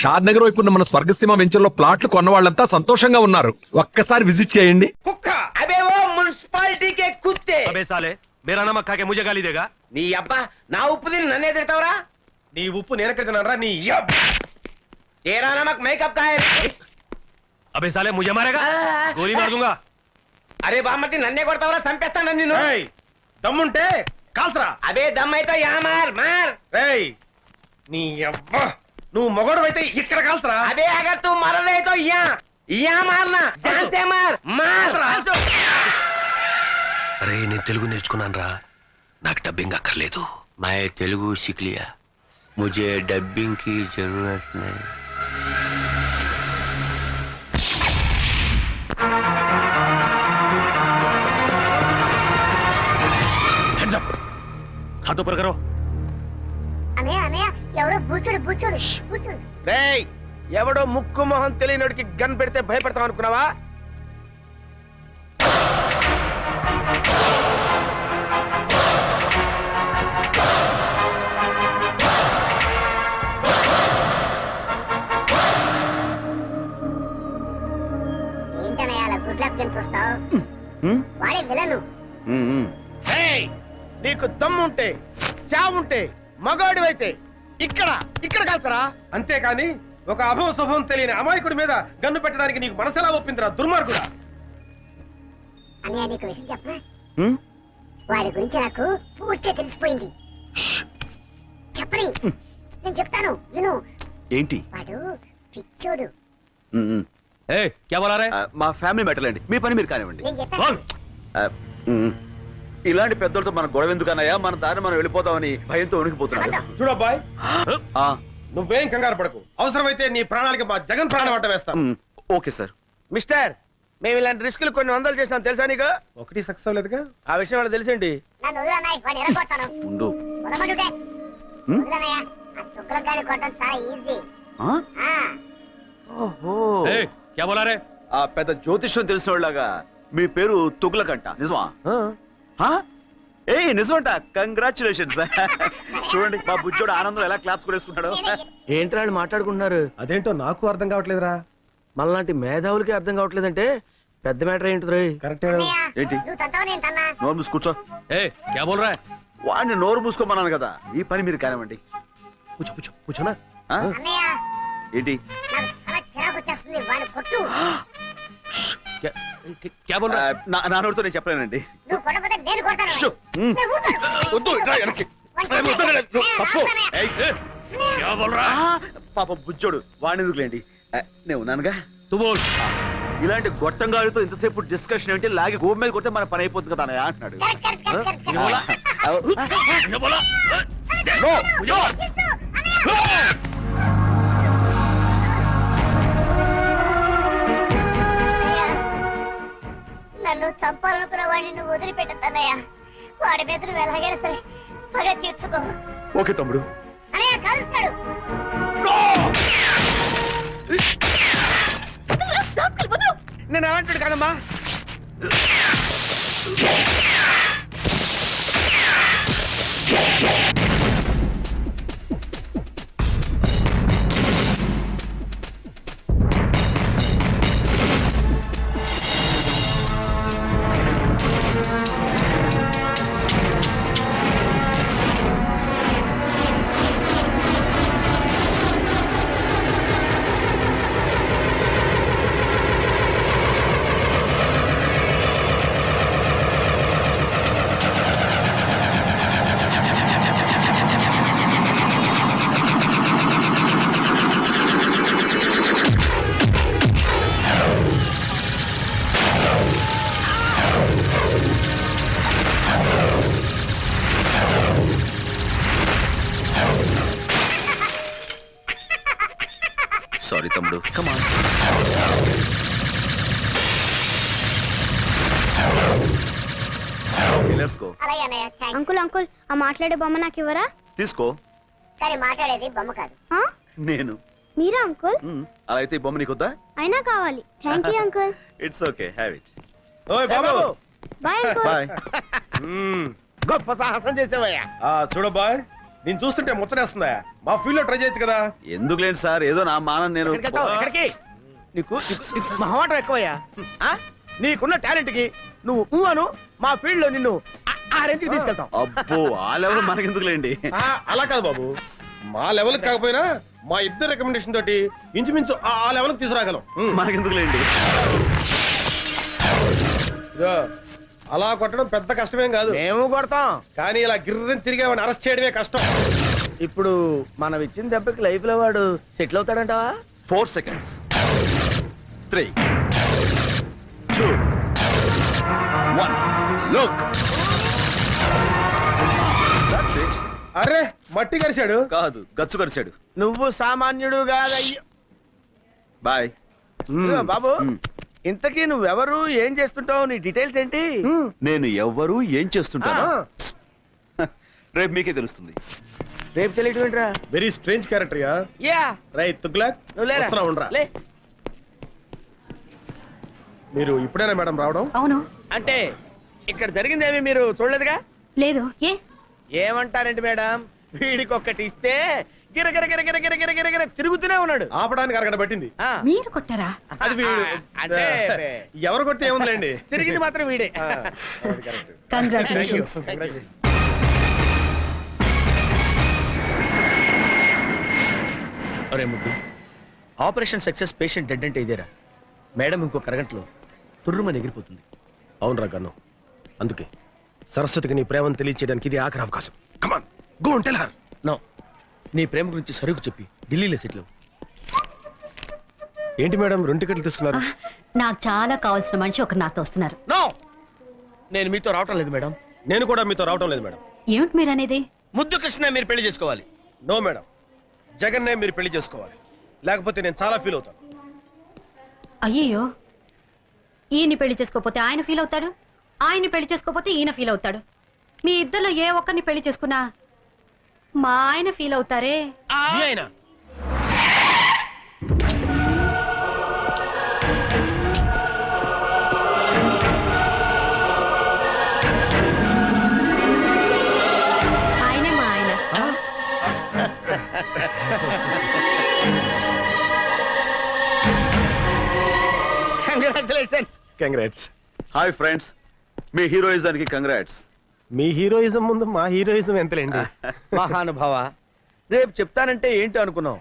షాద్ నగర్ వైపు ఉన్న మన స్వర్గసీమ వెంచర్లో ప్లాట్లు కొన్న వాళ్ళంతా సంతోషంగా ఉన్నారు. ఒక్కసారి విజిట్ చేయండి. కుక్క అబే ఓ మున్సిపాలిటీ కే కుత్తే అబే సాలే మేరా నమక్ ఖాకే ముझे గాలి దేగా. నీ అబ్బా నా ఉప్పు తిని నన్నే తిడతావురా? నీ ఉప్పు నేనెక్కడ తిన్నారా నీ తేరా నమక్ మేకప్ కాయ. అబే సాలే ముझे మారేగా గోలీ మార్ दूंगा. అరే బామ్మర్తి నన్నే కొడతావురా? చంపేస్తాను నిన్ను. దమ్ముంటే కాల్సరా. అబే దమ్మైతే యా మార్ మార్. రేయ్ నీ అబ్బా నువ్వు మొగోడవైతే ఇక్కడ కాల్సరా. అబే అగర్ తూ మరలే తో యా మార్నా జాన్ సే మార్ మార్. అరే నేను తెలుగు నేర్చుకున్నాను రా, నాకు డబ్బింగ్ అక్కర్లేదు. मैं तेलुगु सीख लिया, मुझे डबिंग की जरूरत नहीं. హ్యాండ్స్ అప్, हाथ ऊपर करो. అనయ్య అనయ్య ఎవరో బూచుడు బూచుడు బూచుడు. రేయ్ ఎవడో ముక్కు మొహం తెలియనోడికి గన్ పెడితే భయపడతాం అనుకున్నావా? ఏంటనయ్య అలా గుడ్ లక్ గన్ చూస్తావు? వాడే విలను. రేయ్ నీకు దమ్ముంటే చావుంటే మగాడివైతే ఇక్కడ ఇక్కడ కాల్సరా. అంతేకాని ఒక అభవ శుభం తెలియని అమాయకుడి మీద గన్ను పెట్టడానికి నీకు మనసెలా ఒప్పిందిరా దుర్మార్గుడా. అనయ్య నీకు విషయం చెప్పనా? వాడి గురించి నాకు పూర్తిగా తెలిసిపోయింది. చెప్పని నేను చెప్తాను విను. ఏంటి? వాడు పిచ్చోడు. ఏ క్యా బోలా రే? మా ఫ్యామిలీ మ్యాటర్ అండి, మీ పని మీరు కానివ్వండి. నేను చెప్పాను. ఇలాంటి పెద్దలతో మన గొడవ ఎందుకన్నాయా, మన దారి మనం వెళ్ళిపోతామని భయంతో ఉనికిపోతున్నాడు. చూడబ్బాయ్ ఆ, నువ్వేం కంగారు పడకు. అవసరమైతే నీ ప్రాణాలకి మా జగన్ ప్రాణం అడ్డ వేస్తాం. Okay sir. మిస్టర్ మేము ఇలాంటి రిస్కులు కొన్ని వందలు చేసినాం తెలుసా నీకు? ఒకటి సక్సెస్ అవ్వలేదుగా. ఆ విషయం వాళ్ళకి తెలిసేంటి? నన్ను వదిలన్నాయి వాడిని ఎరగొడతాను. ఉండు. వదలమంటుంటే వదిలన్నయ్య. ఆ తుక్కలకాయని కొట్టడం చాలా ఈజీ. ఓహో, ఏ క్యా బోలా రే? ఆ పెద్ద జ్యోతిష్యం తెలిసిన వాళ్ళగా మీ పేరు తుగ్లకంట, నిజమా? ఏ నిజమంట, కంగ్రాచులేషన్స్. చూడండి మా బుజ్జోడు ఆనందం ఎలా క్లాప్స్ కొడేసుకుంటాడు. ఏంటి వాళ్ళు మాట్లాడుకుంటున్నారు? అదేంటో నాకు అర్థం కావట్లేదురా. మనలాంటి మేధావులకి అర్థం కావట్లేదంటే పెద్ద మ్యాటర్ ఏంటి? కరెక్టే. ఏంటి? నువ్వు తంతావా నేను తన్నా? నోరు మూసి కూర్చో. ఏ క్యా బోల్ రా? వాడిని నోరు మూసుకోమన్నాను కదా, ఈ పని మీరు కానివ్వండి. కూర్చో కూర్చో కూర్చోనా. అన్నయ్య ఏంటి? నాకు చాలా చిరాకు వచ్చేస్తుంది. వాడిని కొట్టు. క్యా బోల్ రా? నా నోటితో నేను చెప్పలేనండి. నువ్వు కొట్టకపోతే నేను కొడతాను. షో. నేను ఊరుకోను. వద్దు, రా వెనక్కి. తప్పు. క్యా బోల్ రా? పాప బుజ్జోడు, వాడిని ఎందుకులేండి, నేను ఉన్నానుగా. తు బోల్. ఇలాంటి గొట్టంగాడితో ఇంతసేపు డిస్కషన్ ఏంటి, లాగి గోపు మీద కొడితే మన పని అయిపోతుంది కదా అన్నయ్య అంటున్నాడు. కరెక్ట్. ये बोला ये बोला నో, నో. నన్ను చంపాలనుకున్న వాడిని నువ్వు వదిలిపెట్టద్దన్నయ్య. వాడి మీద నువ్వు ఎలాగైనా సరే పగ తీర్చుకో. ఓకే తమ్ముడు. అన్నయ్య కలుస్తాడు. నేను అలాంటి కదమ్మా. సారీ తమ్ముడు, కమాన్. అలాగే అన్నయ్య. అంకుల్ అంకుల్ ఆ మాట్లాడే బొమ్మ నాకు ఇవ్వరా? తీసుకో. కానీ మాట్లాడేది బొమ్మ కాదు. నేను. మీరా అంకుల్? అలా అయితే ఈ బొమ్మ నీకొద్దా? అయినా కావాలి. Thank you uncle. It's okay, have it. ఓయ్ బాబు. Bye uncle. బాయ్. గొప్ప సాహసం చేసేవయ్యా. చూడబ్బాయ్, నేను చూస్తుంటే ముచ్చటేస్తుందా? మా ఫీల్డ్ లో ట్రై చేయొచ్చు కదా. ఎందుకు లేండి సార్, ఏదో నా మానం నేను. ఎక్కడికి నీకు మహమాటం ఎక్కువయ్యా. ఆ? నీకున్న టాలెంట్ కి నువ్వు అను, మా ఫీల్డ్ లో నిన్ను ఆ రేంజ్కి తీసుకెళ్తాం. అబ్బో ఆ లెవెల్ మనకెందుకు లేండి. అలా కాదు బాబు, మా లెవెల్ కాకపోయినా మా ఇద్దరు రికమెండేషన్ తోటి ఇంచుమించు ఆ లెవెల్ తీసుకురాగలం. మనకెందుకు లేండి. ఇదో, అలా కొట్టడం పెద్ద కష్టమేం కాదు, మేము కొడతాం. కానీ ఇలా గిర్రని తిరిగి వాడిని అరెస్ట్ చేయడమే కష్టం. ఇప్పుడు మనం ఇచ్చిన దెబ్బకి లైఫ్ లో వాడు settle అవుతాడంటావా? 4 seconds. 3, 2, 1. Look. That's it. అరే మట్టి కరిశాడు. కాదు, గచ్చు కరిచాడు. నువ్వు సామాన్యుడు కాదయ్యో. బాయ్. ఇదిగో బాబు, ఇంతకీ నువ్వెవరు, ఏం చేస్తుంటావు, నీ డీటెయిల్స్ ఏంటి? నేను ఎవ్వరు ఏం చేస్తుంటాను రేపు మీకే తెలుస్తుంది. రేపు తెలియటం ఏంట్రా? Very strange character yeah. Yeah, right Tughlaq, నువ్వు లేరా? వస్తున్నా, ఉండరా. లే. మీరు ఇప్పుడేనా మేడం రావడం? అవును. అంటే ఇక్కడ జరిగిందేమి మీరు చూడలేదుగా? లేదు. ఏ ఏమంటారండి మేడం, వీడికి ఒక్కటి ఇస్తే గిరగిర గిరగిర గిరగిర గిరగిర తిరుగుతూనే ఉన్నాడు. ఆపడానికి అరగడ పట్టింది. ఆ, మీరు కొట్టారా? అది వీడు. అంటే ఎవరు కొట్టి ఏముందిలేండి, తిరిగింది మాత్రం వీడే. అవును, correct. కంగ్రాచులేషన్స్. అరే ముద్దు, ఆపరేషన్ సక్సెస్, పేషెంట్ డెడ్ అంటే ఇదేరా? మేడం ఇంకొక అరగంటలో తుర్రుమని ఎగిరిపోతుంది. అవునరా గన్ను, అందుకే సరస్వతికి నీ ప్రేమను తెలియచేయడానికి ఇది ఆఖరి అవకాశం. Come on, go and tell her. No, నీ ప్రేమ గురించి సరుకు చెప్పి ఢిల్లీలో సెటిల్ అవ్వు. ఏంటి మేడం 2 టికెట్లు తీసుకున్నారు? నాకు చాలా కావాల్సిన మనిషి ఒకరు నాతో వస్తున్నారు. నో, నేను మీతో రావటం లేదు మేడం. నేను కూడా మీతో రావటం లేదు మేడం. ఏమిటి మీరు అనేది? ముద్దు కృష్ణ మీరు పెళ్లి చేసుకోవాలి. నో మేడం, జగన్నే మీరు పెళ్లి చేసుకోవాలి, లేకపోతే నేను చాలా ఫీల్ అవుతాను. అయ్యయ్యో, ఈయన్ని పెళ్లి చేసుకోపోతే ఆయన ఫీల్ అవుతాడు, ఆయన్ని పెళ్లి చేసుకోపోతే ఈయన ఫీల్ అవుతాడు. మీ ఇద్దరిలో ఏ ఒక్కరిని పెళ్లి చేసుకున్నా మా ఆయన ఫీల్ అవుతారే. మీ ఆయన ఆయనే మా ఆయన. కంగ్రాచులేషన్స్. కంగ్రాట్స్. హాయ్ ఫ్రెండ్స్, మీ హీరోయిజానికి కంగ్రాట్స్. మీ హీరోయిజం ముందు మా హీరోయిజం ఎంతలేండి. మహానుభావ, రేపు చెప్తానంటే ఏంటో అనుకున్నావు.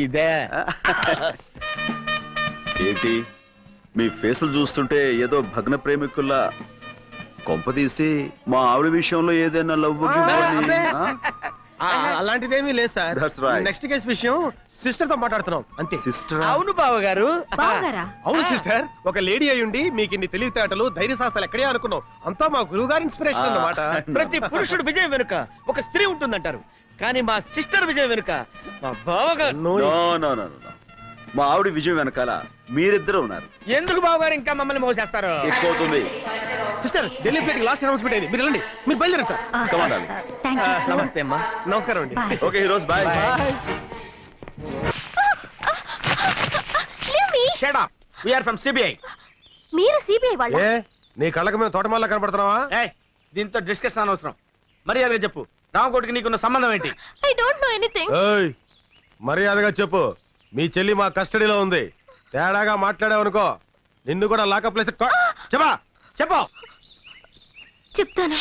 ఇదే ఏంటి మీ ఫేసులు చూస్తుంటే ఏదో భగ్న ప్రేమికుల్లా, కొంపదీసి మా ఆవిడ విషయంలో ఏదైనా లవ్ అలాంటిదేమీ లేదు sir. That's right. Next case విషయం సిస్టర్ తో మాట్లాడుతున్నాం అంతే. సిస్టర్? అవును బావగారు. బావగారా? అవును సిస్టర్, ఒక లేడీ అయ్యుండి మీకు ఇన్ని తెలివితేటలు ధైర్య సాహసాలు ఎక్కడే అనుకున్నాం. అంతా మా గురువు గారి ఇన్స్పిరేషన్ అన్నమాట. ప్రతి పురుషుడు విజయం వెనుక ఒక స్త్రీ ఉంటుందంటారు, కానీ మా సిస్టర్ విజయం వెనుక మా బావగారు. నో నో నో నో, మా ఆవిడ విజయం వెనకాల మీరిద్దరు ఉన్నారు. ఎందుకు బావగారు ఇంకా మమ్మల్ని మోసేస్తారు? ఎక్కువవుతుంది. Sister, Delhi flight last announcement అయింది, మీరు వెళ్ళండి. మీరు బయలుదేరండి sir. Come on, darling. Thank you so much. నమస్తే అమ్మా. నమస్కారం అండి. Bye. Okay heroes, bye. Shut up. We are from CBI. మీరు సిబిఐ వాళ్ళ? ఏ నీ కళ్ళకి మేము తోటమాల కనపడుతున్నావా? ఏయ్, దీంతో డిస్కషన్ అనవసరం. మర్యాదగా చెప్పు, రామకోటికి నీకున్న సంబంధం ఏంటి? I don't know anything. ఏయ్, మర్యాదగా చెప్పు. మీ చెల్లి మా కస్టడీలో ఉంది. తేడాగా మాట్లాడావనుకో నిన్ను కూడా లాకప్ ప్లేస్. చెప్పా చెప్పు. చెప్తాను.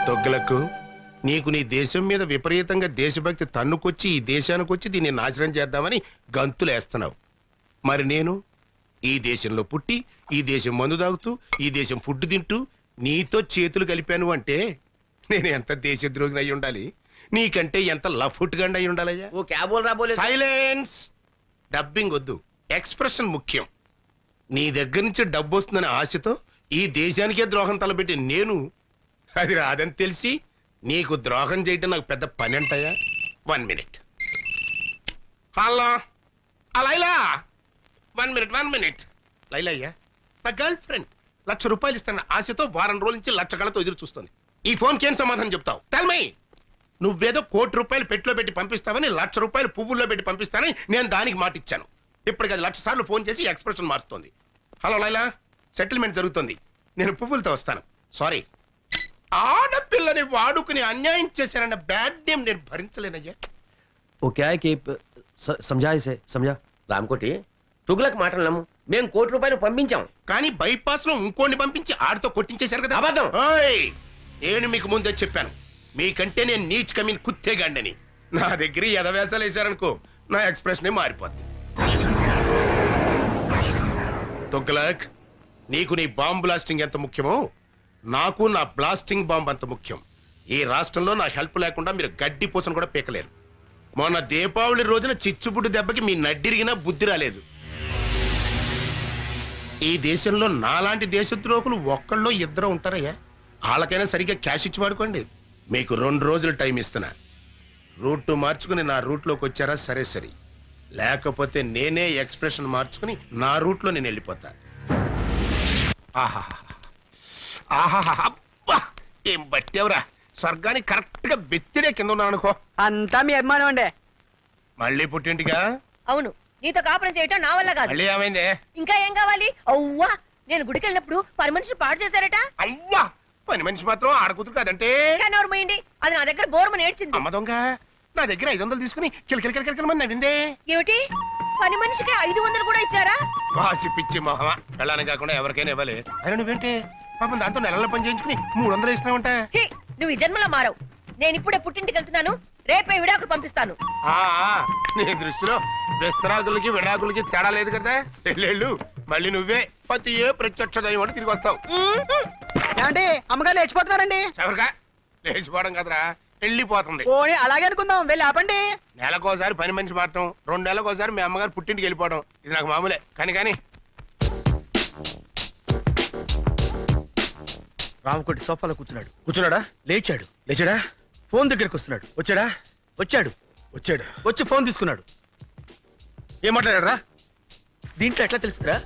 తొగ్గులకు నీకు నీ దేశం మీద విపరీతంగా దేశభక్తి తన్నుకొచ్చి ఈ దేశానికి వచ్చి దీన్ని నాశనం చేద్దామని గంతులేస్తున్నావు. మరి నేను ఈ దేశంలో పుట్టి ఈ దేశం మందు తాగుతూ ఈ దేశం ఫుడ్ తింటూ నీతో చేతులు కలిపాను అంటే నేను ఎంత దేశద్రోహిని అయి ఉండాలి, నీకంటే ఎంత లఫుట్ గండి అయి ఉండాలయ్యా. ఓ క్యాబోల్ రాబోలే. సైలెన్స్. డబ్బింగ్ వద్దు, ఎక్స్ప్రెషన్ ముఖ్యం. నీ దగ్గర నుంచి డబ్బు వస్తుందనే ఆశతో ఈ దేశానికే ద్రోహం తలపెట్టి నేను అది రాదని తెలిసి నీకు ద్రోహం చేయటం నాకు పెద్ద పని అంటాయా? 1 minute. Hello Laila, 1 minute. Laila అయ్యా, నా గర్ల్ ఫ్రెండ్ ₹1,00,000 ఇస్తాను ఆశతో వారం రోజుల నుంచి 1,00,000 కళతో ఎదురు చూస్తుంది. ఈ ఫోన్కి ఏం సమాధానం చెప్తావు? Tell me. నువ్వేదో ₹1,00,00,000 పెట్టులో పెట్టి పంపిస్తావని ₹1,00,000 పువ్వుల్లో పెట్టి పంపిస్తానని నేను దానికి మాట ఇచ్చాను. ఇప్పటికి అది 1,00,000 సార్లు ఫోన్ చేసి ఎక్స్ప్రెషన్ మారుస్తోంది. హలో లైలా, సెటిల్మెంట్ జరుగుతుంది, నేను పువ్వులతో వస్తాను. సారీ. ఆడపిల్లని వాడుకుని అన్యాయం చేశారన్న బ్యాడ్ నేమ్ నేను భరించలేనయ్యా. वो क्या है कि समझा इसे समझा రామకోటి తుగులకు మాటలు నమ్ము. మేము ₹1 పంపించాం. కానీ బైపాస్ లో ఇంకోని పంపించి ఆడితో కొట్టించేశారు కదా. అబద్ధం. ఓయ్, నేను మీకు ముందే చెప్పాను, మీకంటే నేను నీచ్ కమీన్ కుత్తేగాండని. నా దగ్గర ఎదవేసాలు వేశారనుకో, నా ఎక్స్ప్రెషన్ మారిపోద్ది. తుగ్లక్, నీకు నీ బాంబ్ బ్లాస్టింగ్ ఎంత ముఖ్యమో నాకు నా బ్లాస్టింగ్ బాంబ్ అంత ముఖ్యం. ఈ రాష్ట్రంలో నా హెల్ప్ లేకుండా మీరు గడ్డి పూసను కూడా పీకలేరు. మొన్న దీపావళి రోజున చిచ్చుబుడ్డు దెబ్బకి మీ నడ్డిరిగినా బుద్ధి రాలేదు. ఈ దేశంలో నాలాంటి దేశద్రోహులు ఒక్కళ్ళో ఇద్దరు ఉంటారయ్యా. వాళ్ళకైనా సరిగ్గా క్యాష్ ఇచ్చి వాడుకోండి. మీకు 2 రోజులు టైం ఇస్తున్నా. రూట్ మార్చుకుని నా రూట్లోకి వచ్చారా సరే సరే, లేకపోతే నేనే ఎక్స్ప్రెషన్ మార్చుకుని నా రూట్లో నేను వెళ్ళిపోతా. అబ్బా, ఏం బట్టేవరా, స్వర్గానికి కరెక్ట్ గా బెత్తిరే కింద ఉన్నాను అనుకో. అంతా మీ అభిమానం అండి. మళ్ళీ పుట్టింటిగా? అవును, నీతో కాపురం చేయటం నా వల్ల కాదు. మళ్ళీ ఏమైంది? ఇంకా ఏం కావాలి? అవ్వా, నేను గుడికి వెళ్ళినప్పుడు పని మనిషి పాడు చేశారట. అవ్వా, పని మనిషి మాత్రం ఆడకూతురు కాదంటే. నోరుమోయండి, అది నా దగ్గర బోర్మని ఏడ్చింది. అమ్మ దొంగ, నా దగ్గర 500 తీసుకుని కిలకిలకిలకిలకిలమని నవ్విందే. ఏమిటి, పని మనిషికి 500 కూడా ఇచ్చారా? వాసి పిచ్చి మొహమా, వెళ్ళాలని కాకుండా ఎవరికైనా ఇవ్వాలి. అయినా నువ్వేంటే పాపం దాంతో నెలల పని చేయించుకుని 300 ఇస్తున్నావంట. ఛీ, నువ్వు ఈ జన్మలో మారవు. నేను ఇప్పుడే పుట్టింటికి వెళ్తున్నాను, రేపే విడాకులు పంపిస్తాను. నీ దృష్టిలో విస్తరాకులకి విడాకులకి తేడా లేదు కదా. వెళ్ళు, మళ్ళీ నువ్వే పతి ఏ ప్రత్యక్ష దైవం అని తిరిగి వస్తావు. ఏమండి, అమ్మగారు లేచిపోతున్నారండి. ఎవరిగా లేచిపోవడం కదరా, వెళ్ళిపోతుంది. పోనీ అలాగే అనుకుందాం, వెళ్ళి ఆపండి. నెలకోసారి పని మనిషి మారటం, 2 నెలలకోసారి మీ అమ్మగారు పుట్టింటికి వెళ్ళిపోవడం, ఇది నాకు మామూలే. కానీ రామకోటి సోఫాలో కూర్చున్నాడు. కూర్చున్నాడా? లేచాడు. లేచాడా? ఫోన్ దగ్గరికి వస్తున్నాడు. వచ్చాడా? వచ్చాడు. వచ్చాడు. వచ్చి ఫోన్ తీసుకున్నాడు. ఏం మాట్లాడారా? దీంట్లో ఎట్లా తెలుస్తుందా?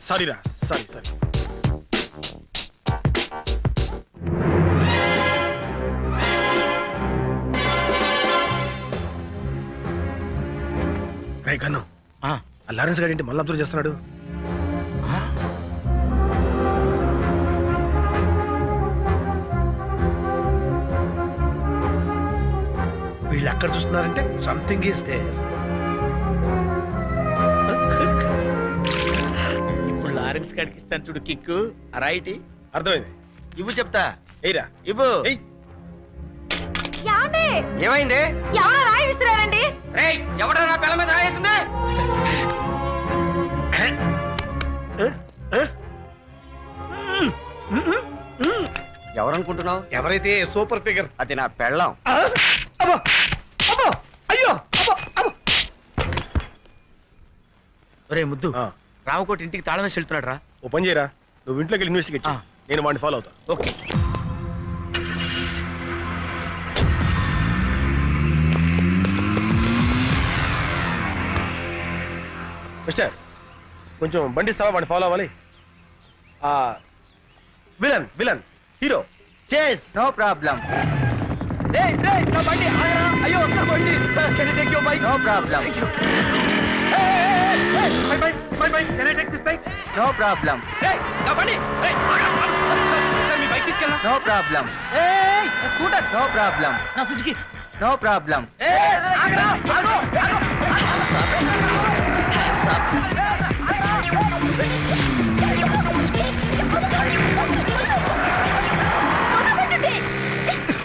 సారీరా, సారీ. రేయ్ కన్ను, ఆ లారెన్స్ గారు ఏంటి మళ్ళీ అబ్జర్వ్ చేస్తున్నాడు? వీళ్ళు ఎక్కడ చూస్తున్నారంటే సంథింగ్ ఈస్ దేర్. ఇప్పుడు లారెన్స్ గారికి ఇస్తాను చూడు కిక్కు. రైట్, అర్థమైంది. ఇవ్వు చెప్తా. ఏరా ఇవ్వు. ఏయ్, ఏమైంది? ఎవరో రాయి విసిరారండి. ఎవడా నా పిల్ల మీద రాయేసింది? ఎవరనుకుంటున్నావు? ఎవరైతే సూపర్ ఫిగర్ అది నా పెళ్ళాం. అయ్యో, ఒరే ముద్దు, రామకోటి ఇంటికి తాళం వేసి వెళ్తున్నాడు రా. ఓ పని చేయరా, నువ్వు ఇంట్లోకి వెళ్ళి ఇన్వెస్టిగేట్ చేయి. నేను వాడిని ఫాలో అవుతా. ఓకే. మిస్టర్, కొంచెం బండి ఇస్తావా? వాడిని ఫాలో అవ్వాలి. Villain hero. Chase, no problem. నా బండి ఆగరా. అయ్యో, నా బండి. Sir, can you take your bike? No problem. My bike, can I take this bike? No problem. నా బండి. సార్, మీ బైక్ తీసుకెళ్ళండి. No problem. నా స్కూటర్. No problem. నా సుజుకి. No problem. ఆగరా, ఆగు.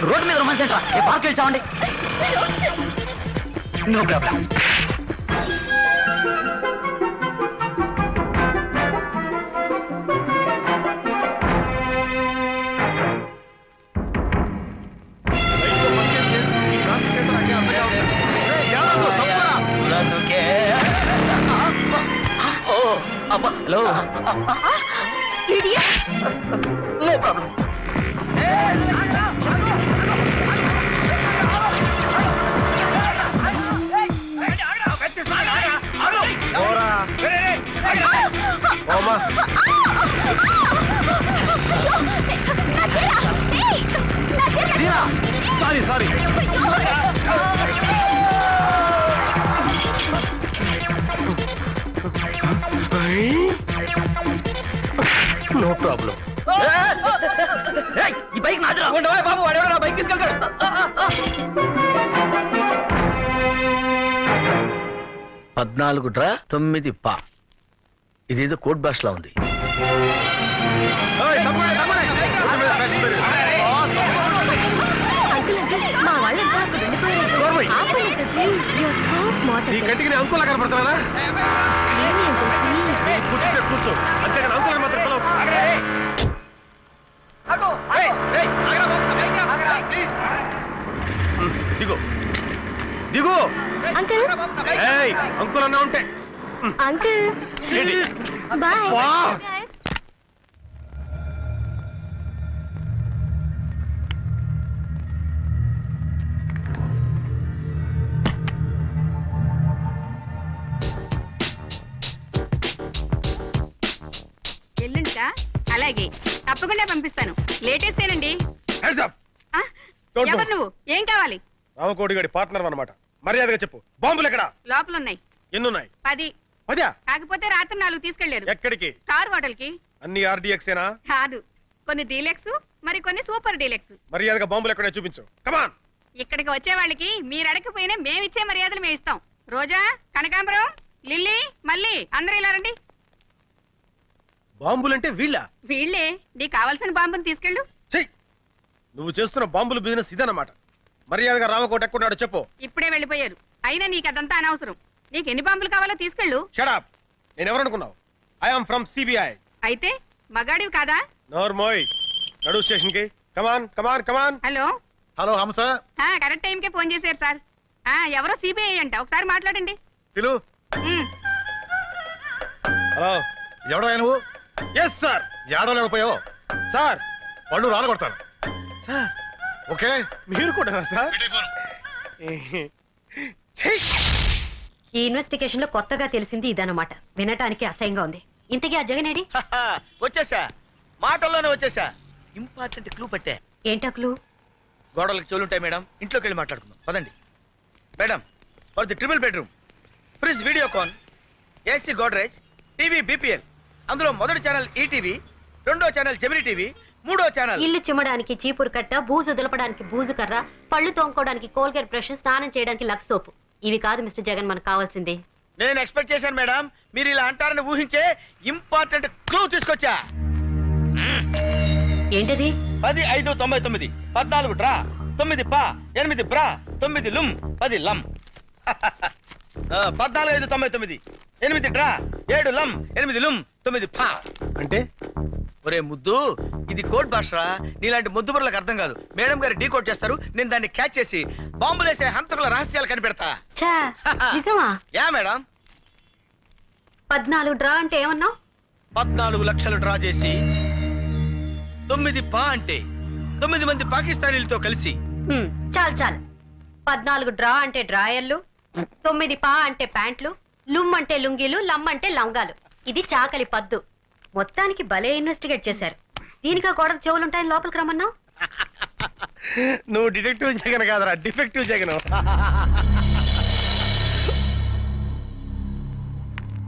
రోడ్డు మీద రొమాన్స్ ఏంట్రా? పార్క్ వెళ్ళామండి. No problem. Hello, no problem. Sorry. No problem. ఈ బైక్ ఉండవా బాబు, వాడెవడో నా బైక్ తీసుకెళ్తాడు. 14 డ్రా 9 పా. ఇదేదో కోడ్ భాషలో ఉంది. ఏయ్, తప్పకుండా, తప్పకుండా. రోడ్డు మీద ఫ్యాక్టరీ పేరు. మా వాళ్ళంతా అక్కడ ఉండిపోయారు. నోర్మై. ఆపండి uncle, please. You're so smart, ఈ అంకుల్. కంటికి నేను అంకులా కనపడుతున్నారా? ఏమి అంకుల్, ప్లీజ్. కూర్చుంటే కూర్చో, అంతేగాని అంకుల్ మాత్రం పిలవకు. దిగు దిగు. అంకుల్, ఏయ్, అంకుల్ అన్నా ఉంటే అంకుల్, ఏంటి? బాయ్. వా. ఎల్లుంటా అలాగే తప్పకుండా పంపిస్తాను. లేటెస్ట్ ఏనండి. Hands up. ఆ? Don't ఎవరు move. నువ్వు? ఏం కావాలి? రామకోడి గడి పార్ట్నర్ అన్నమాట. మర్యాదగా చెప్పు, బాంబులు ఎక్కడ? లోపల ఉన్నాయి. ఎన్నున్నాయి? 10. అదే కాకపోతే రాత్రి 4 తీసుకెళ్లారు. ఎక్కడికి? స్టార్ హోటల్ కి. అన్ని ఆర్డీఎక్సేనా? కాదు, కొన్ని డీలక్స్, మరి కొన్ని సూపర్ డీలక్స్. మర్యాదగా బాంబులు ఎక్కడో చూపించు. కమాన్. ఇక్కడికి వచ్చే వాళ్ళకి మీరు అడగకపోయినా మేమిచ్చే మర్యాదలు మేము ఇస్తాం. రోజా, కనకాంబరం, లిల్లీ, మళ్ళీ అందరూ ఇలా రండి. బాంబులంటే వీళ్ళ? వీళ్ళే. నీకు కావాల్సిన బాంబుని తీసుకెళ్ళు. చెయ్, నువ్వు చేస్తున్న బాంబుల బిజినెస్ ఇదన్నమాట. మర్యాదగా రామకోట ఎక్కడున్నాడో చెప్పు. ఇప్పుడే వెళ్ళిపోయారు. అయినా నీకు అదంతా అనవసరం. నీకు ఎన్ని బాంబులు కావాలో తీసుకెళ్ళు. షడప్. నేను ఎవరనుకున్నావు? I'm from CBI. అయితే మగాడివి కాదా? నోర్మోయ్, నడు స్టేషన్ కి. Come on come on come on. Hello. Hello Hamsa. Correct టైంకే ఫోన్ చేశారు సార్. ఎవరో సిబిఐ అంట, ఒకసారి మాట్లాడండి. పిలు. ఉమ్. హలో, ఎవడో నువ్వు? Yes sir. ఏడలేకపోయావు సార్, పళ్ళు రాలగొడతాను సార్. ఓకే, మీరు కూడా సార్. ఈ ఇన్వెస్టిగేషన్ లో కొత్తగా తెలిసింది ఇదన్నమాట. వినటానికి అసహ్యంగా ఉంది. ఇంతకీ ఆ జగనేడి? వచ్చేసా, మాటల్లోనే వచ్చేసా. ఇంపార్టెంట్ క్లూ పట్టే. ఏంటా క్లూ? గోడలకు చెవులుంటాయి మేడం, ఇంట్లోకి వెళ్ళి మాట్లాడుకుందాం పదండి. Madam, for the triple bedroom, fridge Videocon, AC Godrej, TV BPL. అందులో మొదటి ఛానల్ ఈటీవీ, రెండో ఛానల్ జెమిని టీవీ, మూడో ఛానల్. ఇల్లు చిమ్మడానికి చీపురు కట్ట, బూజు దులపడానికి బూజు కర్ర, పళ్ళు తోముకోవడానికి కోల్గేట్ బ్రష్, స్నానం చేయడానికి లక్స్ సోపు. ఇవి కాదు మిస్టర్ జగన్ మనకు కావాల్సింది. నేను ఎక్స్పెక్ట్ చేశాను మేడం, మీరు ఇలా అంటారని ఊహించే ఇంపార్టెంట్ క్లూ తీసుకొచ్చా. ఏంటది? 10, 5, 99, 14 డ్రా, 9 పా, 8 బ్రా, 9 లుమ్, 10 లమ్. 14, 5, 99, 8 డ్రా, 7 లమ్, 8 లుమ్, 9 పా. అంటే ఒరే ముద్దు, ఇది కోడ్ భాషరా. నీలాంటి ముద్దు బుర్రలకు అర్థం కాదు. మేడం గారు డీ కోడ్ చేస్తారు, నేను దాన్ని క్యాచ్ చేసి బాంబులేసే హంతకుల రహస్యాలు కనిపెడతా. నిజమా? Yeah madam. 14 డ్రా అంటే ఏమన్నావు? 14 లక్షలు డ్రా చేసి 9 పా అంటే 9 మంది పాకిస్తానీలతో కలిసి. చాలు చాలు. 14 డ్రా అంటే డ్రాయర్లు, 9 పా అంటే ప్యాంట్లు, లుమ్ అంటే లుంగీలు, లమ్ అంటే లంగాలు. ఇది చాకలి పద్దు. మొత్తానికి భలే ఇన్వెస్టిగేట్ చేశారు. దీనికా గోడకు చెవులుంటాయని లోపలికి రమ్మన్నావు? నువ్వు డిటెక్టివ్ జగన్ కాదరా, డిఫెక్టివ్ జగన్.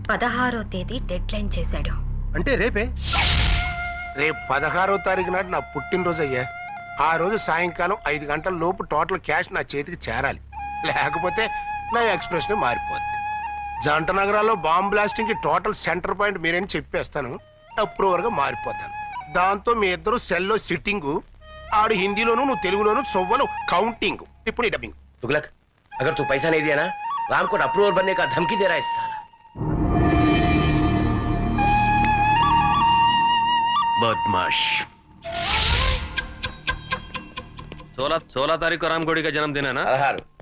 16వ తేదీ డెడ్ లైన్ చేశాడు. అంటే రేపే? రేపు 16వ తారీఖు నాడు నా పుట్టినరోజు అయ్యా. ఆ రోజు సాయంకాలం 5 గంటల లోపు టోటల్ క్యాష్ నా చేతికి చేరాలి. లేకపోతే నా ఎక్స్ప్రెషన్ మారిపోద్ది. జంట నగరాల్లో బాంబ్ బ్లాస్టింగ్ కి టోటల్ సెంటర్ పాయింట్ మీరేని చెప్పేస్తాను. అప్రూవర్ గా మారిపోతాను. దాంతో మీ ఇద్దరు సెల్లో సిట్టింగ్, ఆడు హిందీలోను నువ్వు తెలుగులోను సొవ్వలు కౌంటింగ్. ఇప్పుడు డబ్బింగ్. तुगलक, अगर तू पैसा नहीं दिया ना, राम को अप्रूवर बनने का धमकी दे रहा है इस साला। बदमाश। 16 तारीख को रामकोटी का जन्मदिन है ना?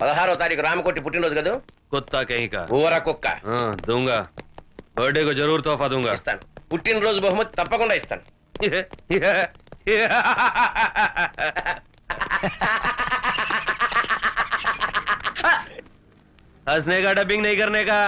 16వ తారీఖు రామకోటి పుట్టినరోజు కదా. कुत्ता कहीं का। ఊర కుక్క. दूंगा, बर्थडे को जरूर तोहफा दूंगा। ఇస్తాను. పుట్టినరోజు బహుమతి తప్పకుండా ఇస్తాను. हंसने का, डबिंग नहीं करने का।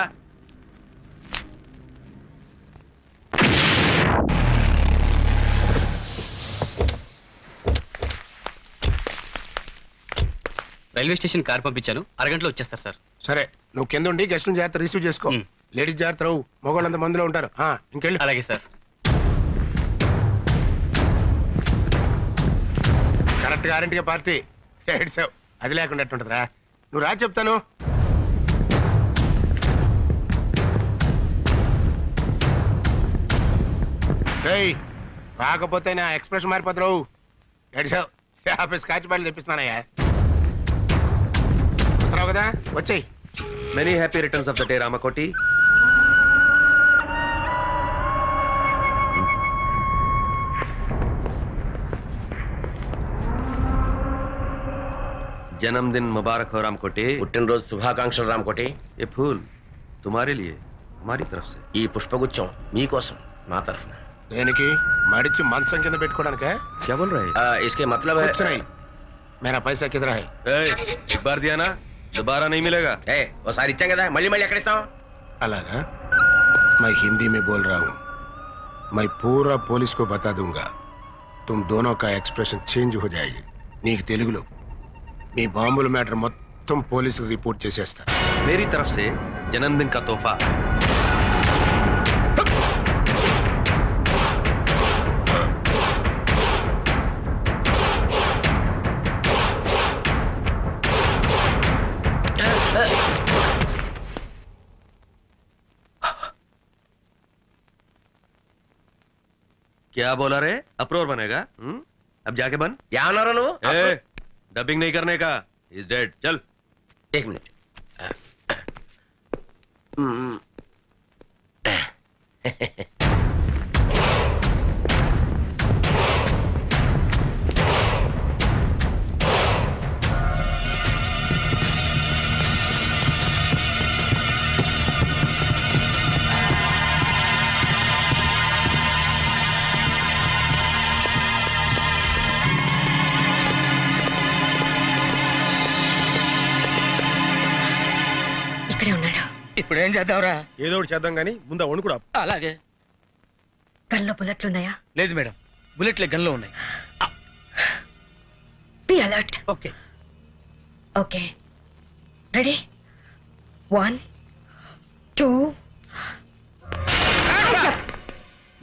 రైల్వే స్టేషన్ కార్ పంపించాను, అరగంటలో వచ్చేస్తారు సార్. సరే, నువ్వు కింద ఉండి గెస్ట్లను జాగ్రత్త రిసీవ్ చేసుకో. లేడీస్ జాగ్రత్త రావు, మగవాళ్ళంతా మందులో ఉంటారు. ఇంకెళ్ళి. అలాగే సార్. కరెక్ట్ గ్యారంటీగా పార్టీ ఏడ్చావు. అది లేకుండా ఎట్టుంటదిరా? నువ్వు రా చెప్తాను. రేయ్, రాకపోతే నా ఎక్స్ప్రెషన్ మారిపోతున్నావు. ఏడ్చావు. ఆఫీస్ కాచి బయలు తెప్పిస్తున్నానయ్యా. వస్తున్నావు కదా, వచ్చేయ్. Many happy returns of the day Ramakoti. जन्मदिन मुबारक हो रामकोटी. పుట్టినరోజు శుభాకాంక్షలు రామకోటి. ये फूल तुम्हारे लिए हमारी तरफ से. ఈ పుష్పగుచ్చం మీకోసం మా తరఫున. దేనికి? మడిచి మంచం కింద పెట్టుకోవడానికే? क्या बोल रहे हैं? इसके मतलब है कुछ नहीं, मेरा पैसा किधर है? एक बार दिया ना, दोबारा नहीं मिलेगा. ఒకసారి ఇచ్చాం కదా, మళ్ళీ మళ్ళీ ఎక్కడ ఇస్తాం? అలానా? मैं हिंदी में बोल रहा हूँ. मैं पूरा पुलिस को बता दूंगा. तुम दोनों का एक्सप्रेशन चेंज हो जाएगी. నీకు తెలుగులో మీ బాంబుల మ్యాటర్ మొత్తం పోలీసులు రిపోర్ట్ చేసేస్తా. मेरी तरफ से जन्मदिन का तोहफा. क्या बोला रे? अप्रोर बनेगा? अब जाके बन. ఏమన్నారా నువ్వు? डबिंग नहीं करने का. Is dead. चल. एक मिनट. ఇక్కడే ఉన్నాడు. ఇప్పుడు ఏం చేద్దాంరా? ఏదో ఒకటి చేద్దాం కానీ ముందు ఆ వణుకుడు ఆపు. అలాగే. గన్లో బుల్లెట్లున్నాయా? లేదు మేడం, బుల్లెట్లే గన్లో ఉన్నాయి. Be alert. Okay. Okay, ready? 1 2.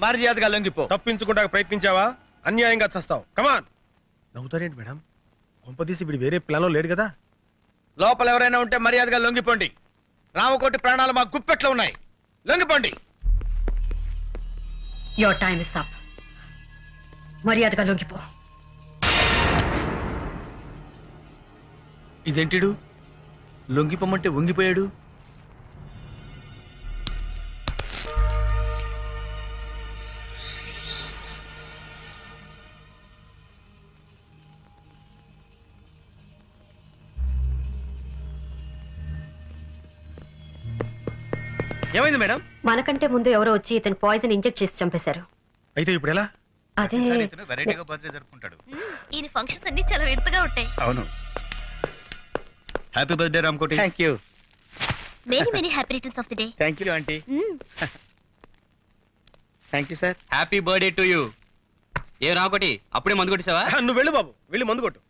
మర్యాదగా లొంగిపో. తప్పించుకుంటా ప్రయత్నించావా? అన్యాయంగా చస్తావు. కమాన్. నవ్వుతారేంటి మేడం? కొంపదీసి వీడు వేరే ప్లాన్ లో లేడు కదా? లోపల ఎవరైనా ఉంటే మర్యాదగా లొంగిపోండి. రామకోటి ప్రాణాలు మా గుప్పెట్లో ఉన్నాయి. లొంగిపోండి. Your time is up. మర్యాదగా లొంగిపో. ఇదేంటిడు లొంగిపోమంటే వంగిపోయాడు? ఏమైంది మేడం? మనకంటే ముందు ఎవరో వచ్చి ఇతను పాయిజన్ ఇంజెక్ట్ చేసి చంపేశారు. అయితే ఇప్పుడు ఎలా? అదే వెరైటీగా బర్త్డే జరుపుకుంటాడు. ఈయన ఫంక్షన్స్ అన్ని చాలా వింతగా ఉంటాయి. అవును. Happy birthday Ramakoti. Thank you. Many many happy returns of the day. Thank you aunty. Thank you sir. Happy birthday to you. ఏ రామకోటి, అప్పుడే మందు కొట్టేసావా? నువ్వు వెళ్ళు బాబు, వెళ్ళి మందు కొట్టు.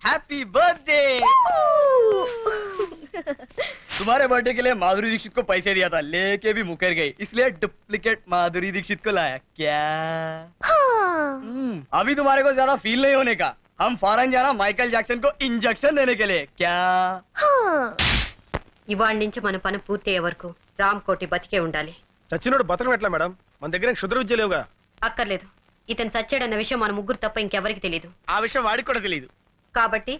Happy birthday. तुम्हारे बर्थडे के लिए माधुरी दीक्षित को पैसे दिया था, लेके भी मुकर गई, इसलिए डुप्लीकेट माधुरी दीक्षित को लाया। क्या अभी तुम्हारे को ज्यादा फील नहीं होने का, हम फॉरेन जाना మైకల్ జాక్సన్ को इंजेक्शन देने के लिए। क्या ఇవాళ నుంచి మన పని పూర్తయ్యే వరకు రామ్కోటి బతికే ఉండాలి. చచ్చినోడు బతకం ఎట్లా మేడం? మన దగ్గర క్షుద్ర విద్య లేవుగా. అక్కర్లేదు, ఇతను సచ్చాడన్న విషయం మన ముగ్గురు తప్ప ఇంకెవరికి తెలియదు. ఆ విషయం వాడికి కూడా తెలియదు. కాబట్టి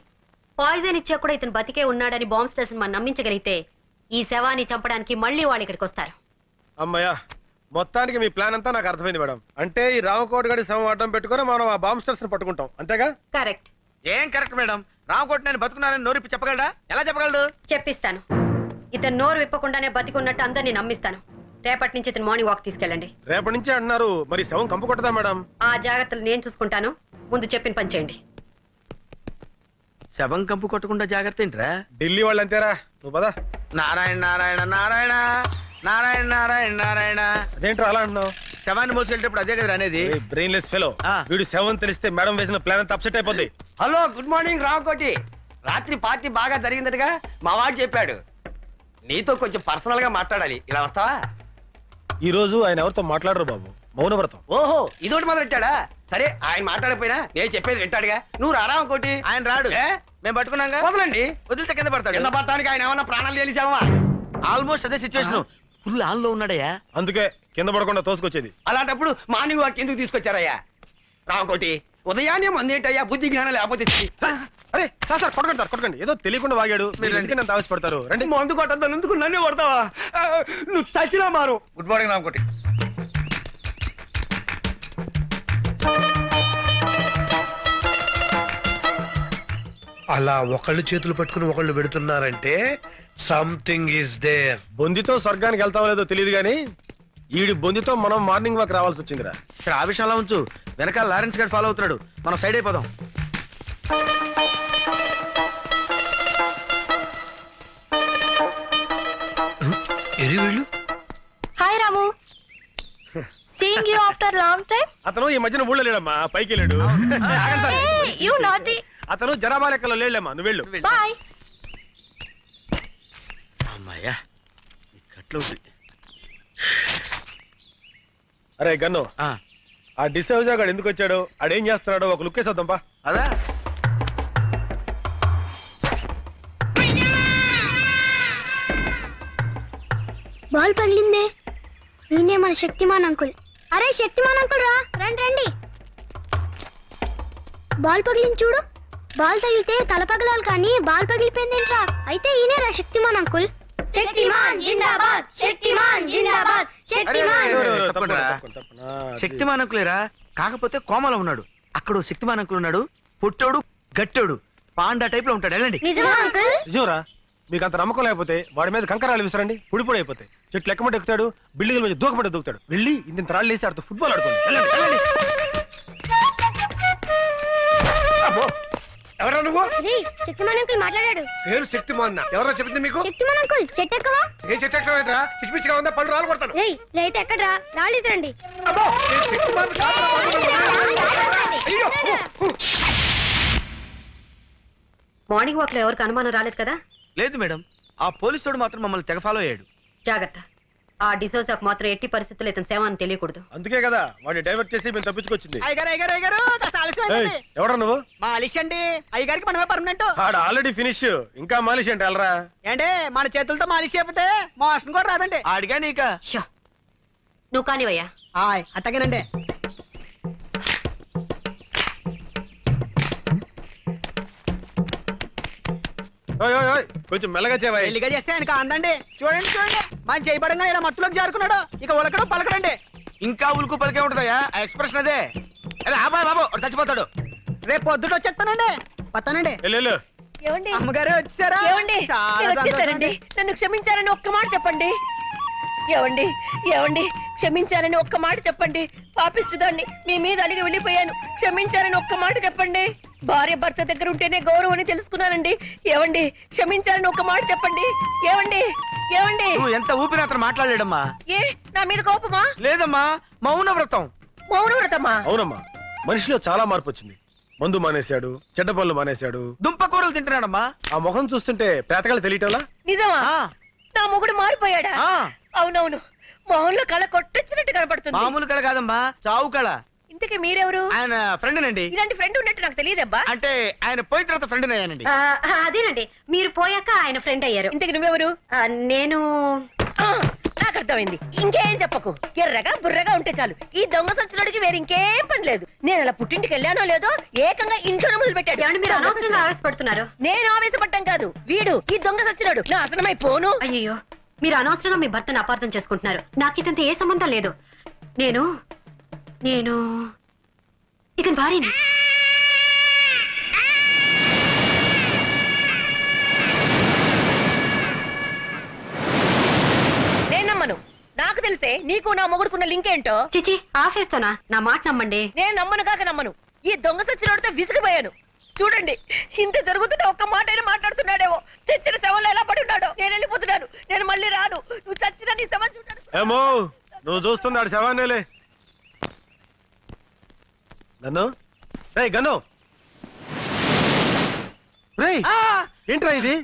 పాయిజన్ ఇచ్చా కూడా ఇతను బతికే ఉన్నాడని బాంబ్ స్టేషన్ మనం నమ్మించగలిగితే ఈ శవాన్ని చంపడానికి మళ్ళీ వాళ్ళు ఇక్కడికి వస్తారు. అమ్మయ్యా, మొత్తానికి మీ ప్లాన్ అంతా నాకు అర్థమైంది మేడం. అంటే ఈ రామకోటి గడి శవం అడ్డం పెట్టుకుని మనం ఆ బాంబ్ స్టర్స్ ని పట్టుకుంటాం, అంతేగా? కరెక్ట్. ఏం కరెక్ట్ మేడం? రామకోటి నేను బతుకున్నానని నోరిప్పి చెప్పగలడా? ఎలా చెప్పగలడు? చెప్పిస్తాను. ఇతను నోరు విప్పకుండానే బతికున్నట్టు అందరినీ నమ్మిస్తాను. రేపటి నుంచి ఇతను మార్నింగ్ వాక్ తీసుకెళ్ళండి. రేపటి నుంచి అంటున్నారు, మరి శవం కంపు కొట్టదా మేడం? ఆ జాగ్రత్తలు నేను చూసుకుంటాను, ముందు చెప్పిన పని చేయండి. శవం కంపు కొట్టకుండా జాగ్రత్త ఏంట్రా? ఢిల్లీ వాళ్ళు అంతేరా, నువ్వు పదా. నారాయణ నారాయణ నారాయణ నారాయణ నారాయణ నారాయణ. అదేంట్రా అలా అంటున్నావు? శవాన్ని మోసుకెళ్ళేటప్పుడు అదే కదా అనేది. బ్రెయిన్లెస్ ఫెలో, వీడు శవం తెలిస్తే మేడం వేసిన ప్లాన్ అంతా అప్సెట్ అయిపోద్ది. Hello, good morning Ramakoti. రాత్రి పార్టీ బాగా జరిగిందటగా మా వాడు చెప్పాడు. నీతో కొంచెం పర్సనల్ గా మాట్లాడాలి, ఇలా వస్తావా? ఈ రోజు ఆయన ఎవరితో మాట్లాడరు బాబు, మౌనవ్రతం. ఓహో, ఇదోటి మొదలెట్టాడా? సరే ఆయన మాట్లాడకపోయినా నేను చెప్పేది వింటాడుగా నువ్వు రారా ఇంకోటి ఆయన రాడు మేము పట్టుకున్నాగా వదలండి వదిలితే కింద పడతాడు కింద పడటానికి ఆయన ఏమన్నా ప్రాణాలు తెలిసావా ఆల్మోస్ట్ అదే సిచ్యువేషన్ ఫుల్ ఆన్ లో ఉన్నాడయ్యా అందుకే కింద పడకుండా తోసుకొచ్చేది. అలాంటప్పుడు మార్నింగ్ వాక్ ఎందుకు తీసుకొచ్చారయ్యా రామకోటి ఉదయాన్నే మందేంటయ్యా బుద్ధి జ్ఞానం లేకపోతే అరే సార్ కొట్టకండి ఏదో తెలియకుండా వాగాడు. మీరు ఎందుకు నన్ను ఆవేశపడతారు? రండి. మందు కొట్టద్దాను ఎందుకు నన్నే కొడతావా నువ్వు చచ్చినా మారు. Good morning Ramakoti. అలా ఒకళ్ళు చేతులు పట్టుకుని ఒకళ్ళు పెడుతున్నారంటే సంథింగ్ ఈస్ దేర్. బొందితో స్వర్గానికి వెళ్తావో లేదో తెలియదు గానీ ఈడి బొందితో మనం మార్నింగ్ వాక్ రావాల్సి వచ్చిందిరా. సరే ఆ విషయంలో ఉంచు, వెనకాల లారెన్స్ గారు ఫాలో అవుతున్నాడు, మనం సైడ్ అయిపోదాం. ఎరి వీళ్ళు hi Ramu seeing you after long time. అతను ఈ మధ్యన ఊళ్ళో లేడమ్మా, పైకి వెళ్ళాడు. యు నాటి. అతను జనాభా లెక్కలో లేడమ్మా, నువ్వు వెళ్ళు. బై. అమ్మాయ్యా కట్లు. అరే గన్ను, ఆ డిసౌజా గాడు ఎందుకు వచ్చాడు, ఆడేం చేస్తున్నాడో ఒక లుక్ వేసేద్దాంపా. అదా బాల్ పగిలిందే. ఈయనే మన శక్తిమాన్ అంకుల్. అరే శక్తిమాన్ అంకుల్ రా, రండి రండి. బాల్ పగిలింది చూడు. బాల్ తగిలితే తల పగలాలి కానీ బాల్ పగిలిపోయిందేంట్రా? అయితే ఈయనే రా శక్తిమాన్ అంకుల్. శక్తిమాన్ జిందాబాద్, శక్తిమాన్ జిందాబాద్, శక్తిమాన్. శక్తిమాన్ అంకులేరా, కాకపోతే కోమలో ఉన్నాడు. అక్కడ శక్తిమాన్ అంకుల్ ఉన్నాడు, పుట్టోడు గట్టోడు పాండా టైప్ లో ఉంటాడు. వెళ్ళండి. నిజమా అంకుల్? నిజంరా, మీకు అంత నమ్మకం లేకపోతే వాడి మీద కంకరాలు విసరండి, పొడి అయిపోతాయి. చెట్లు ఎక్కమంటే ఎక్కుతాడు, బిల్డింగ్ల మీద దూకమంటే దూకుతాడు. వెళ్ళి ఇంత రాళ్ళు వేసి ఆడుతూ ఫుట్బాల్ ఆడుకోండి. వెళ్ళండి. ఎవరా నువ్వు? శక్తిమాన్ అంకుల్ మాట్లాడాడు. పేరు శక్తిమాన్. ఎవరో చెప్పింది మీకు? శక్తిమాన్ అంకుల్ చెట్టు ఎక్కవా? ఏ చెట్టు ఎక్కడరా? పిచ్చి పిచ్చిగా ఉందా? పళ్ళు రాలు కొడతాను. ఏయ్ లేతే ఎక్కడ్రా? రాళ్ళు ఇసరండి. అబ్బో, నేను శక్తిమాన్ కాదురా బాబు. అయ్యో. మార్నింగ్ వాక్ లో ఎవరికి అనుమానం రాలేదు కదా? లేదు మేడం, ఆ పోలీసుడు మాత్రం మమ్మల్ని తెగ ఫాలో అయ్యాడు. జాగ్రత్త. ఆ డిసోజాకు మాత్రం ఎట్టి పరిస్థితుల్లో ఇతని సేవ అని తెలియకూడదు. అందుకే కదా వాడిని డైవర్ట్ చేసి మేము తప్పించుకొచ్చింది. అయ్యగారు ఎవరా నువ్వు? మాలిష్ అండి. అయ్యగారికి మనమే పర్మనెంట్. ఆడ ఆల్రెడీ ఫినిష్, ఇంకా మాలిష్ అంటే వెళ్ళరా. ఏంటే మన చేతులతో మాలిష్ చేయకపోతే మోషన్ కూడా రాదండి. ఆడిగా నీక షో, నువ్వు కానివయ్యా. అట్టగేనండి. కొంచెం మెల్లగా చేవా. పెళ్లిగా చేస్తే ఆయనకు అందండి. చూడండి మన చేయబడంగా ఇలా మత్తులోకి జారుకున్నాడు. ఇక ఉలకడం పలకడండి. ఇంకా ఉలుకు పలికే ఉంటుందయ్యా ఆ ఎక్స్ప్రెషన్ అదే. అదే అబ్బాయి బాబు చచ్చిపోతాడు. రేపు పొద్దుట వచ్చేస్తానండి. వస్తానండి. ఏమండి అమ్మగారు వచ్చారా? ఏమండి వచ్చేసారండి. నన్ను క్షమించారని ఒక్క మాట చెప్పండి. ఏమండి ఏమండి క్షమించారని ఒక్క మాట చెప్పండి. పాపిస్తుదాన్ని మీ మీద అలిగి వెళ్ళిపోయాను. క్షమించారని ఒక్క మాట చెప్పండి. భార్య భర్త దగ్గర ఉంటేనే గౌరవం అని తెలుసుకున్నానండి. ఏమండి క్షమించారని ఒక్క మాట చెప్పండి. ఏమండి ఏమండి నువ్వు ఎంత ఊపిరి అతను మాట్లాడలేడమ్మా. ఏ నా మీద కోపమా? లేదమ్మా, మౌన వ్రతం. మౌన వ్రతమా? అవునమ్మా, మనిషిలో చాలా మార్పు వచ్చింది. మందు మానేశాడు, చెడ్డ పనులు మానేశాడు, దుంప కూరలు తింటున్నాడమ్మా. ఆ ముఖం చూస్తుంటే పేతకాలు తెలియటంలా. నిజమా? నా మొగుడు మారిపోయాడా? అవునవును, మొహంలో కళ కొట్టొచ్చినట్టు కనపడుతుంది. మామూలు కళ కాదమ్మా, చావు కళ. ఇంతకీ మీరెవరు? ఆయన ఫ్రెండ్ నండి. ఇలాంటి ఫ్రెండ్ ఉన్నట్టు నాకు తెలియదబ్బా. అంటే ఆయన పోయిన తర్వాత ఫ్రెండ్ అయ్యానండి. అదేనండి, మీరు పోయాక ఆయన ఫ్రెండ్ అయ్యారు. ఇంతకీ నువ్వెవరు? నేను నాకు అర్థమైంది. ఇంకేం చెప్పకు. ఎర్రగా బుర్రగా ఉంటే చాలు. ఈ దొంగ సచ్చినోడికి వేరే ఇంకేం పని లేదు. నేను అలా పుట్టింటికి వెళ్ళానో లేదో ఏకంగా ఇంట్లోనే మొదలు పెట్టాడు. మీరు అనవసరంగా ఆవేశపడుతున్నారు. నేను ఆవేశపడ్డం కాదు, వీడు ఈ దొంగ సచ్చినోడు నా అసలమైపోను. అయ్యో, మీరు అనవసరంగా మీ భర్తను అపార్థం చేసుకుంటున్నారు. నాకు ఇతంత ఏ సంబంధం లేదు. నేను నేను ఇతని భార్యని. నేను నమ్మను. నాకు తెలిసే నీకు నా మొగుడుకున్న లింక్ ఏంటో. చిచి, ఆఫేస్తోనా? నా మాట నమ్మండి. నేను నమ్మను కాక నమ్మను. ఈ దొంగ సచ్చినోడితో విసిగిపోయాను. చూడండి, ఇంత జరుగుతుంటే ఒక్క మాట అయినా మాట్లాడుతున్నాడేమో. చచ్చిన శవంలో ఎలా పడి ఉన్నాడో. నేను వెళ్ళిపోతున్నాను. నేను మళ్ళీ రాను. నువ్వు చచ్చిన నీ శవం చూడాను. ఏమో నువ్వు చూస్తున్నాడు శవాన్నేలే. గన్ను, రే గన్ను, రే ఏంట్రా ఇది?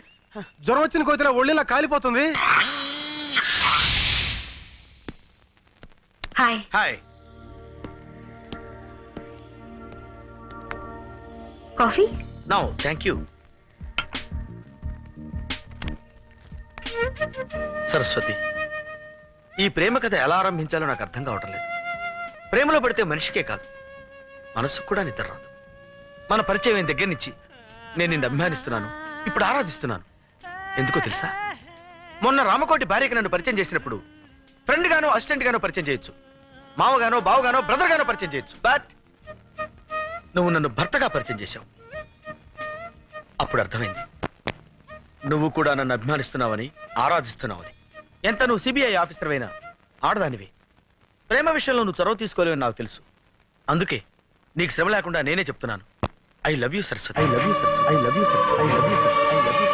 జ్వరం వచ్చిన కోతిరా ఒళ్ళిలా కాలిపోతుంది. Hi. Hi. Coffee? No thank you. Saraswati, ఈ ప్రేమ కథ ఎలా ఆరంభించాలో నాకు అర్థం కావటం లేదు. ప్రేమలో పడితే మనిషికే కాదు, మనసుకు కూడా నిద్ర రాదు. మన పరిచయం అయిన దగ్గర నుంచి నేను నిన్ను అభిమానిస్తున్నాను, ఇప్పుడు ఆరాధిస్తున్నాను. ఎందుకో తెలుసా? మొన్న రామకోటి భార్యకి నన్ను పరిచయం చేసినప్పుడు ఫ్రెండ్ గానో అసిస్టెంట్ గానో పరిచయం చేయొచ్చు, మామగానో బావగానో బ్రదర్ గానో పరిచయం చేయొచ్చు. బట్ నువ్వు నన్ను భర్తగా పరిచయం చేశావు. అప్పుడు అర్థమైంది నువ్వు కూడా నన్ను అభిమానిస్తున్నావని, ఆరాధిస్తున్నావని. ఎంత నువ్వు సిబిఐ ఆఫీసర్ అయినా ఆడదానివి. ప్రేమ విషయంలో నువ్వు చొరవ తీసుకోలేవని నాకు తెలుసు. అందుకే నీకు శ్రమ లేకుండా నేనే చెప్తున్నాను. I love you Saraswati. I love you Saraswati. I love you Saraswati. I love you Saraswati. I love you.